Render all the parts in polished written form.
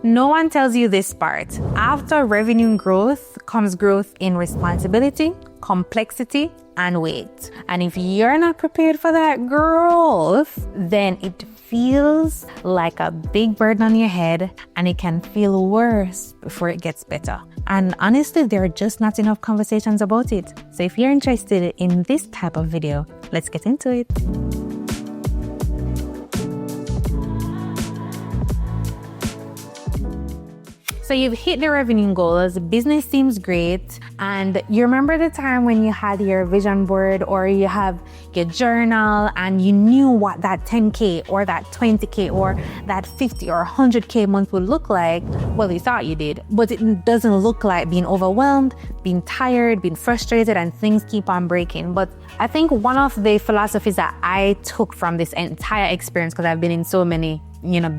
No one tells you this part. After revenue growth comes growth in responsibility, complexity, and weight. And if you're not prepared for that growth, then it feels like a big burden on your head, and it can feel worse before it gets better. And honestly, there are just not enough conversations about it. So if you're interested in this type of video, let's get into it. So you've hit the revenue goals, business seems great, and you remember the time when you had your vision board or you have your journal and you knew what that 10K or that 20K or that 50 or 100K month would look like. Well, you thought you did, but it doesn't look like being overwhelmed, being tired, being frustrated, and things keep on breaking. But I think one of the philosophies that I took from this entire experience, because I've been in so many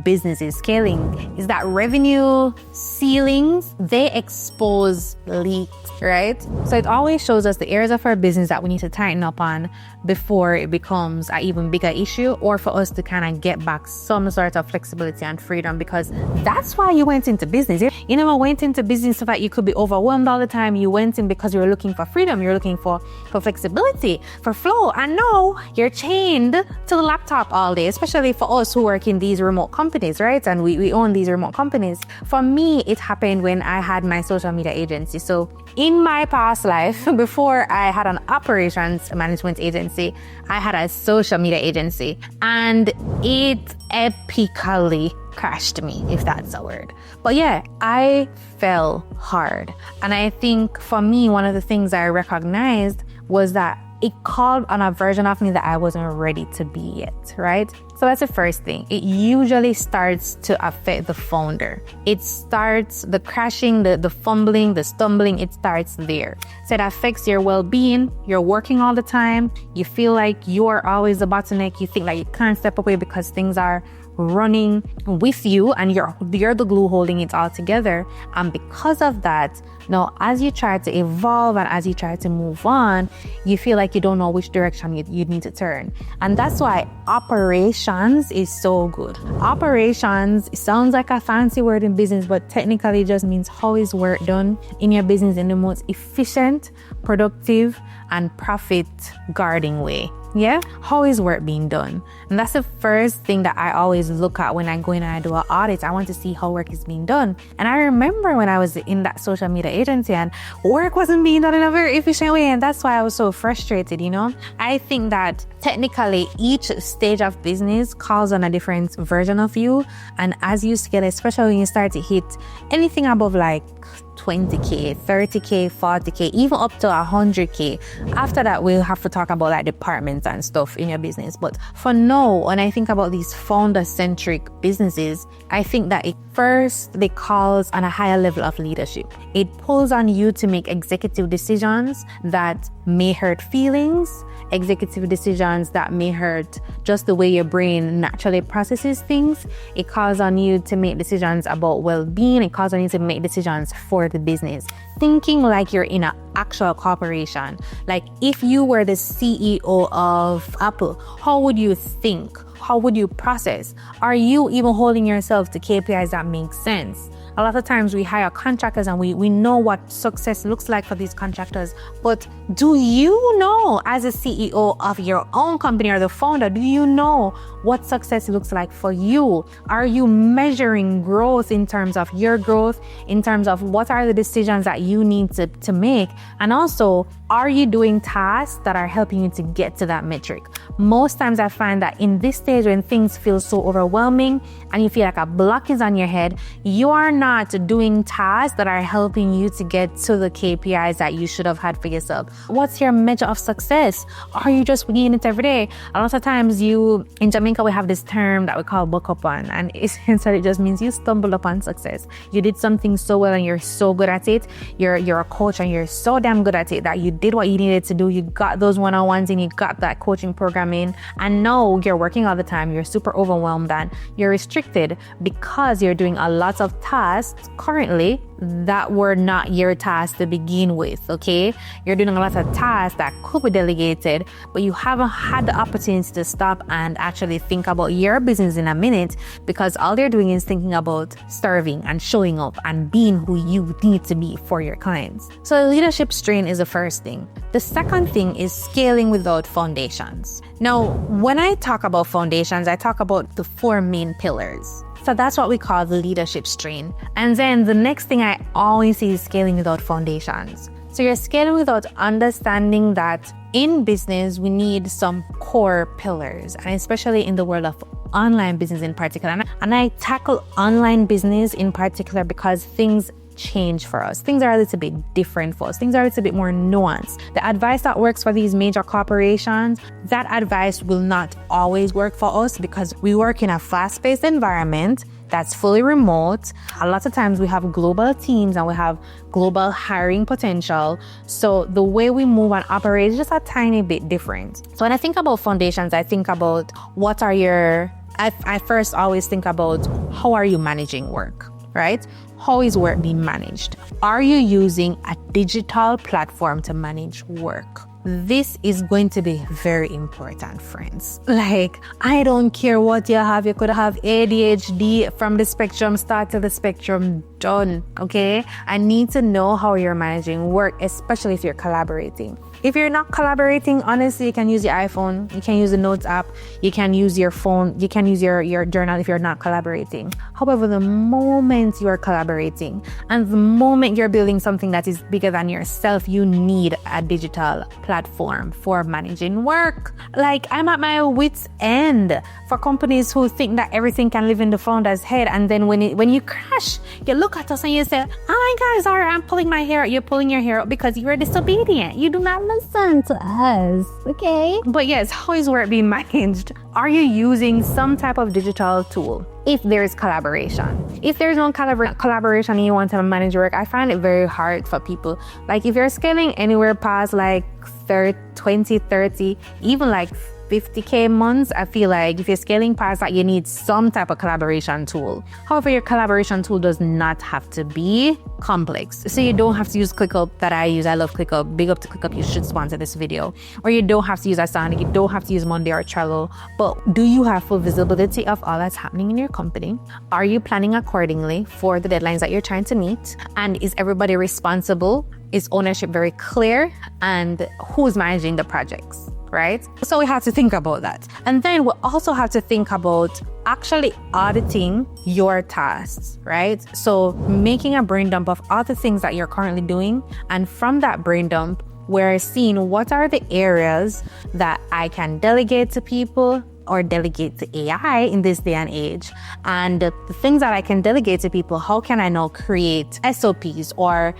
businesses scaling, is that revenue ceilings, they expose leaks, right? So it always shows us the areas of our business that we need to tighten up on before it becomes an even bigger issue, or for us to kind of get back some sort of flexibility and freedom, because that's why you went into business. You never went into business so that you could be overwhelmed all the time. You went in because you were looking for freedom, you're looking for flexibility, for flow. And now you're chained to the laptop all day, especially for us who work in these remote companies, right? And we own these remote companies. For me, it happened when I had my social media agency. So in my past life, before I had an operations management agency, I had a social media agency, and it epically crashed me, if that's a word. But yeah, I fell hard. And I think for me, one of the things I recognized was that it called on a version of me that I wasn't ready to be yet, right? So that's the first thing. It usually starts to affect the founder. It starts the crashing, the fumbling, the stumbling, it starts there. So it affects your well-being. You're working all the time. You feel like you're always the bottleneck. You think like you can't step away because things are running with you and you're the glue holding it all together. And because of that, now as you try to evolve and as you try to move on, you feel like you don't know which direction you need to turn. And that's why operations is so good. Operations sounds like a fancy word in business, but technically it just means how is work done in your business in the most efficient, productive, and profit guarding way. Yeah, how is work being done? And that's the first thing that I always look at when I go in and I do an audit. I want to see how work is being done. And I remember when I was in that social media agency and work wasn't being done in a very efficient way, and that's why I was so frustrated. I think that technically each stage of business calls on a different version of you, and as you scale, especially when you start to hit anything above like 20K, 30K, 40K, even up to 100K. After that, we'll have to talk about like departments and stuff in your business. But for now, when I think about these founder-centric businesses, I think that it first, they calls on a higher level of leadership. It pulls on you to make executive decisions that may hurt feelings, executive decisions that may hurt just the way your brain naturally processes things. It calls on you to make decisions about well-being. It calls on you to make decisions for the business. Thinking like you're in an actual corporation. Like if you were the CEO of Apple, how would you think? How would you process? Are you even holding yourself to KPIs that make sense? A lot of times we hire contractors and we know what success looks like for these contractors. But do you know, as a CEO of your own company or the founder, do you know what success looks like for you? Are you measuring growth in terms of your growth, in terms of what are the decisions that you need to make? And also, are you doing tasks that are helping you to get to that metric? Most times I find that in this stage when things feel so overwhelming and you feel like a block is on your head, you are not doing tasks that are helping you to get to the KPIs that you should have had for yourself. What's your measure of success? Are you just winging it every day? A lot of times in Jamaica, we have this term that we call buck up on, and essentially it just means you stumbled upon success. You did something so well and you're so good at it. You're a coach and you're so damn good at it that you did what you needed to do. You got those one-on-ones and you got that coaching program in, and now you're working all the time. You're super overwhelmed and you're restricted because you're doing a lot of tasks currently that were not your tasks to begin with, okay? You're doing a lot of tasks that could be delegated, but you haven't had the opportunity to stop and actually think about your business in a minute, because all they're doing is thinking about serving and showing up and being who you need to be for your clients. So leadership strain is the first thing. The second thing is scaling without foundations. Now, when I talk about foundations, I talk about the 4 main pillars. So that's what we call the leadership strain. And then the next thing I always see is scaling without foundations. So you're scaling without understanding that in business, we need some core pillars, and especially in the world of online business in particular. And I tackle online business in particular because things change for us. Things are a little bit different for us. Things are a little bit more nuanced. The advice that works for these major corporations, that advice will not always work for us because we work in a fast-paced environment that's fully remote. A lot of times we have global teams and we have global hiring potential. So the way we move and operate is just a tiny bit different. So when I think about foundations, I think about I first always think about how are you managing work, right? How is work being managed? Are you using a digital platform to manage work? This is going to be very important, friends. Like, I don't care what you have. You could have ADHD from the spectrum start to the spectrum done, okay? I need to know how you're managing work, especially if you're collaborating. If you're not collaborating, honestly, you can use your iPhone, you can use the Notes app, you can use your phone, you can use your journal if you're not collaborating. However, the moment you are collaborating and the moment you're building something that is bigger than yourself, you need a digital platform for managing work. Like, I'm at my wit's end for companies who think that everything can live in the founder's head, and then when you crash, you look at us and you say, oh my God, Zara, I'm pulling my hair out. You're pulling your hair out because you're disobedient. You do not listen to us, okay? But yes, how is work being managed? Are you using some type of digital tool? If there's collaboration. If there's no collaboration and you want to manage work, I find it very hard for people. Like, if you're scaling anywhere past like 20, 30, even like 50K months, I feel like if you're scaling past that, you need some type of collaboration tool. However, your collaboration tool does not have to be complex. So you don't have to use ClickUp that I use. I love ClickUp. Big up to ClickUp. You should sponsor this video. Or you don't have to use Asana. You don't have to use Monday or Trello. But do you have full visibility of all that's happening in your company? Are you planning accordingly for the deadlines that you're trying to meet? And is everybody responsible? Is ownership very clear? And who's managing the projects? Right? So we have to think about that. And then we also have to think about actually auditing your tasks, right? So making a brain dump of all the things that you're currently doing. And from that brain dump, we're seeing what are the areas that I can delegate to people or delegate to AI in this day and age. And the things that I can delegate to people, how can I now create SOPs or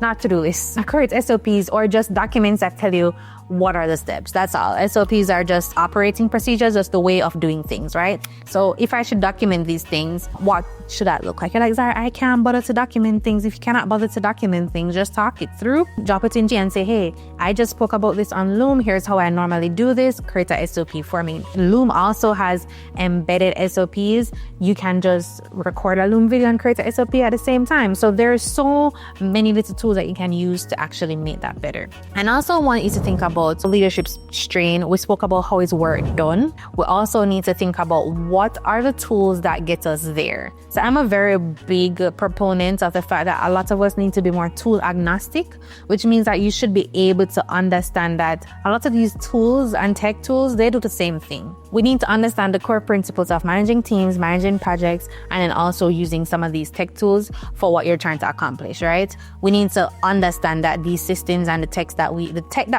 not to-do lists, create SOPs or just documents that tell you what are the steps. That's all. SOPs are just operating procedures, just the way of doing things, right? So if I should document these things, what should that look like? You're like, Zara, I can't bother to document things. If you cannot bother to document things, just talk it through, drop it in G and say, hey, I just spoke about this on Loom. Here's how I normally do this. Create a SOP for me. Loom also has embedded SOPs. You can just record a Loom video and create a SOP at the same time. So there's so many little tools that you can use to actually make that better. And also want you to think about leadership strain. We spoke about how is work done. We also need to think about what are the tools that get us there. So I'm a very big proponent of the fact that a lot of us need to be more tool agnostic, which means that you should be able to understand that a lot of these tools and tech tools, they do the same thing. We need to understand the core principles of managing teams, managing projects, and then also using some of these tech tools for what you're trying to accomplish, right? We need to understand that these systems and the tech that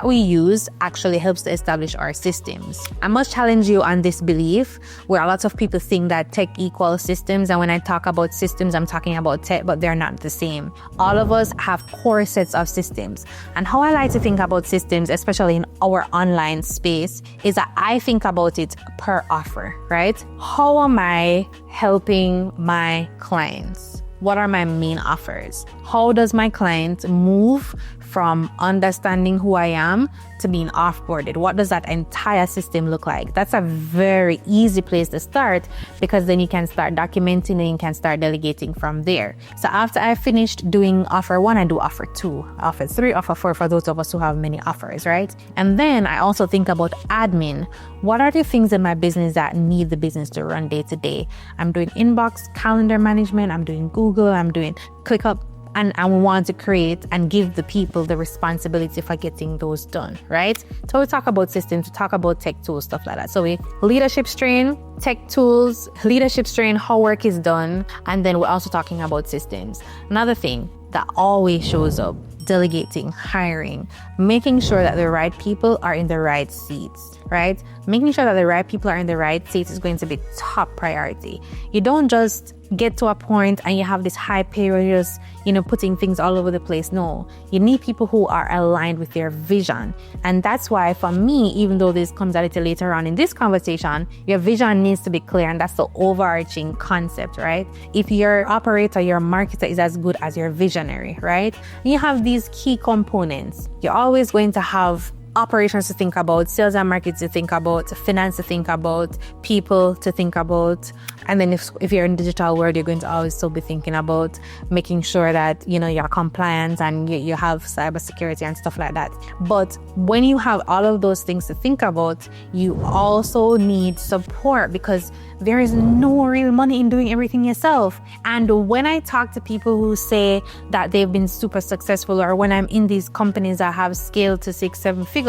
we use actually helps to establish our systems. I must challenge you on this belief where a lot of people think that tech equals systems. And when I talk about systems, I'm talking about tech, but they're not the same. All of us have core sets of systems. And how I like to think about systems, especially in our online space, is that I think about it per offer, right? How am I helping my clients? What are my main offers? How does my client move from understanding who I am to being offboarded? What does that entire system look like? That's a very easy place to start, because then you can start documenting and you can start delegating from there. So after I finished doing offer 1, I do offer 2, offer 3, offer 4 for those of us who have many offers, right? And then I also think about admin. What are the things in my business that need the business to run day to day? I'm doing inbox, calendar management, I'm doing Google, I'm doing ClickUp, and I want to create and give the people the responsibility for getting those done, right? So we talk about systems, we talk about tech tools, stuff like that. So we leadership strain, tech tools, leadership strain, how work is done, and then we're also talking about systems. Another thing that always shows up: delegating, hiring, making sure that the right people are in the right seats, right? Making sure that the right people are in the right seats is going to be top priority. You don't just get to a point and you have this high pay where you're just, putting things all over the place. No, you need people who are aligned with their vision. And that's why for me, even though this comes a little later on in this conversation, your vision needs to be clear. And that's the overarching concept, right? If your operator, your marketer is as good as your visionary, right? And you have these key components. You're always going to have operations to think about, sales and marketing to think about, finance to think about, people to think about. And then if you're in the digital world, you're going to always still be thinking about making sure that, you're compliant and you have cybersecurity and stuff like that. But when you have all of those things to think about, you also need support, because there is no real money in doing everything yourself. And when I talk to people who say that they've been super successful, or when I'm in these companies that have scaled to 6-7 figures,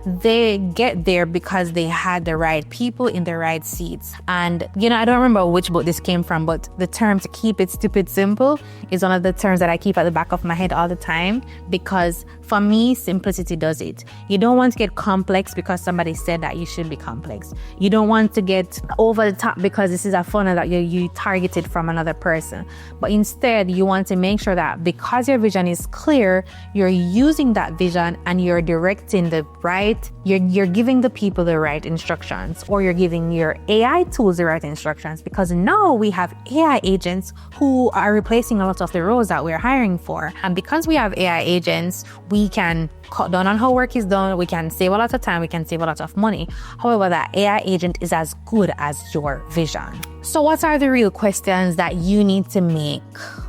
they get there because they had the right people in the right seats. And, I don't remember which book this came from, but the term "to keep it stupid simple" is one of the terms that I keep at the back of my head all the time, because for me, simplicity does it. You don't want to get complex because somebody said that you should be complex. You don't want to get over the top because this is a funnel that you targeted from another person. But instead, you want to make sure that because your vision is clear, you're using that vision and you're directing the right, you're giving the people the right instructions, or you're giving your AI tools the right instructions, because now we have AI agents who are replacing a lot of the roles that we're hiring for. And because we have AI agents, we can cut down on how work is done, we can save a lot of time, we can save a lot of money. However, that AI agent is as good as your vision. So what are the real questions that you need to make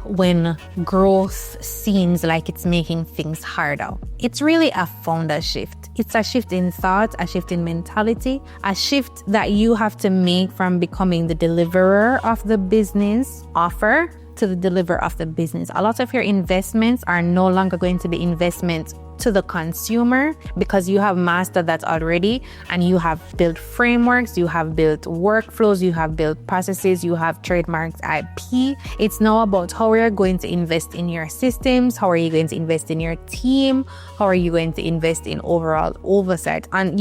when growth seems like it's making things harder? It's really a founder shift. It's a shift in thought, a shift in mentality, a shift that you have to make from becoming the deliverer of the business offer to the deliverer of the business. A lot of your investments are no longer going to be investments to the consumer, because you have mastered that already, and you have built frameworks, you have built workflows, you have built processes, you have trademarked IP. It's now about how are you going to invest in your systems, how are you going to invest in your team, how are you going to invest in overall oversight, and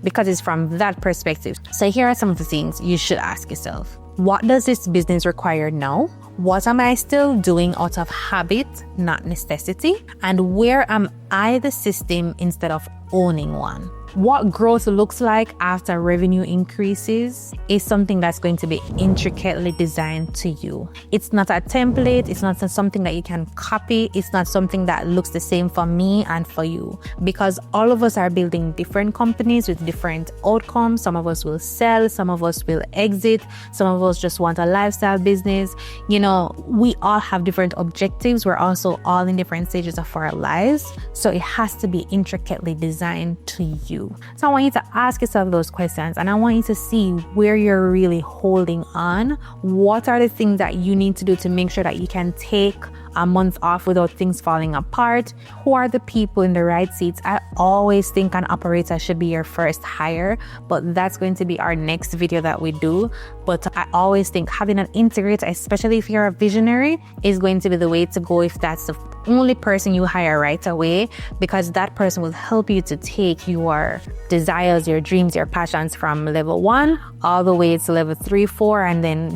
because it's from that perspective. So here are some of the things you should ask yourself. What does this business require now? What am I still doing out of habit, not necessity? And where am I the system instead of owning one? What growth looks like after revenue increases is something that's going to be intricately designed to you. It's not a template. It's not something that you can copy. It's not something that looks the same for me and for you, because all of us are building different companies with different outcomes. Some of us will sell, some of us will exit, some of us just want a lifestyle business. We all have different objectives. We're also all in different stages of our lives. So it has to be intricately designed to you. So I want you to ask yourself those questions, and I want you to see where you're really holding on. What are the things that you need to do to make sure that you can take a month off without things falling apart? Who are the people in the right seats? I always think an operator should be your first hire, but that's going to be our next video that we do. But I always think having an integrator, especially if you're a visionary, is going to be the way to go if that's the only person you hire right away, because that person will help you to take your desires, your dreams, your passions from level 1 all the way to level 3, 4, and then,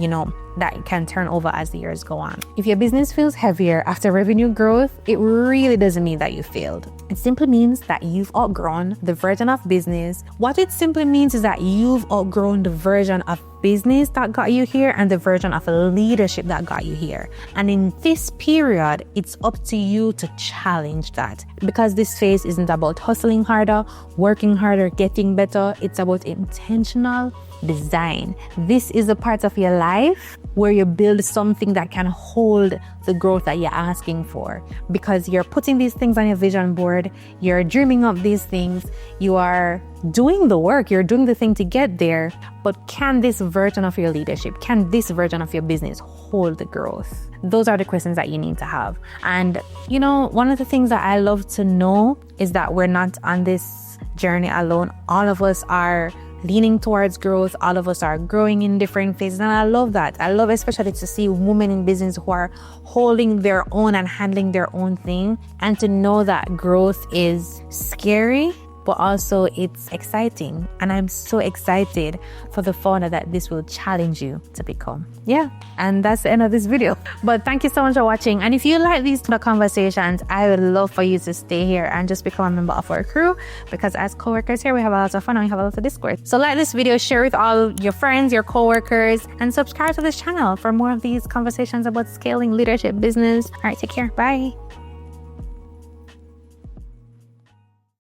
that can turn over as the years go on. If your business feels heavier after revenue growth, it really doesn't mean that you failed. It simply means that you've outgrown the version of business. What it simply means is that you've outgrown the version of business that got you here and the version of leadership that got you here. And in this period, it's up to you to challenge that, because this phase isn't about hustling harder, working harder, getting better. It's about intentional design. This is a part of your life where you build something that can hold the growth that you're asking for, because you're putting these things on your vision board, you're dreaming up these things, you are doing the work, you're doing the thing to get there. But can this version of your leadership, can this version of your business hold the growth? Those are the questions that you need to have. And you know, one of the things that I love to know is that we're not on this journey alone. All of us are leaning towards growth. All of us are growing in different phases. And I love that. I love especially to see women in business who are holding their own and handling their own thing, and to know that growth is scary, but also it's exciting. And I'm so excited for the founder that this will challenge you to become. Yeah. And that's the end of this video. But thank you so much for watching. And if you like these conversations, I would love for you to stay here and just become a member of our crew, because as co-workers here, we have a lot of fun and we have a lot of discourse. So like this video, share with all your friends, your co-workers, and subscribe to this channel for more of these conversations about scaling leadership, business. All right, take care. Bye.